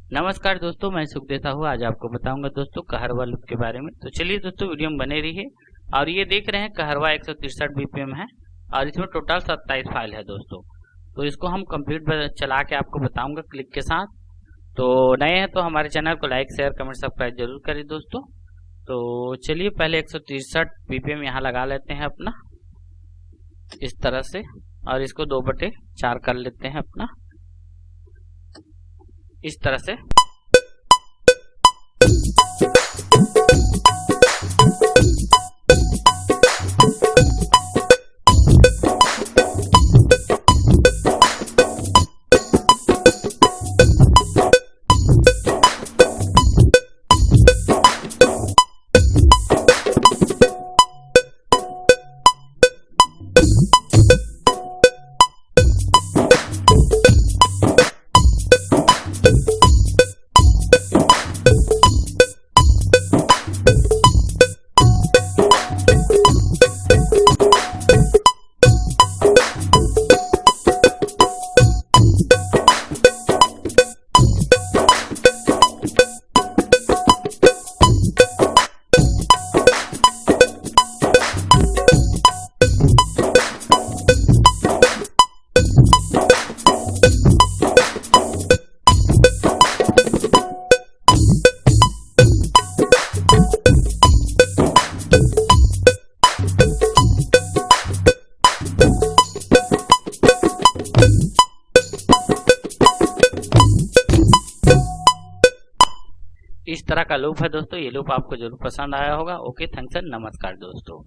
नमस्कार दोस्तों, मैं सुख देता हूँ। आज आपको बताऊंगा दोस्तों कहरवा लूप के बारे में। तो चलिए दोस्तों वीडियो में बने रहिए। और ये देख रहे हैं कहरवा 163 बीपीएम है और इसमें टोटल 27 फाइल है दोस्तों। तो इसको हम कंप्लीट चला के आपको बताऊंगा क्लिक के साथ। तो नए हैं तो हमारे चैनल को लाइक शेयर कमेंट सब्सक्राइब जरूर करें दोस्तों। तो चलिए पहले 163 बीपीएम यहाँ लगा लेते हैं अपना इस तरह से, और इसको 2/4 कर लेते हैं अपना इस तरह से। इस तरह का लूप है दोस्तों। ये लूप आपको जरूर पसंद आया होगा। ओके, थैंक्स एंड नमस्कार दोस्तों।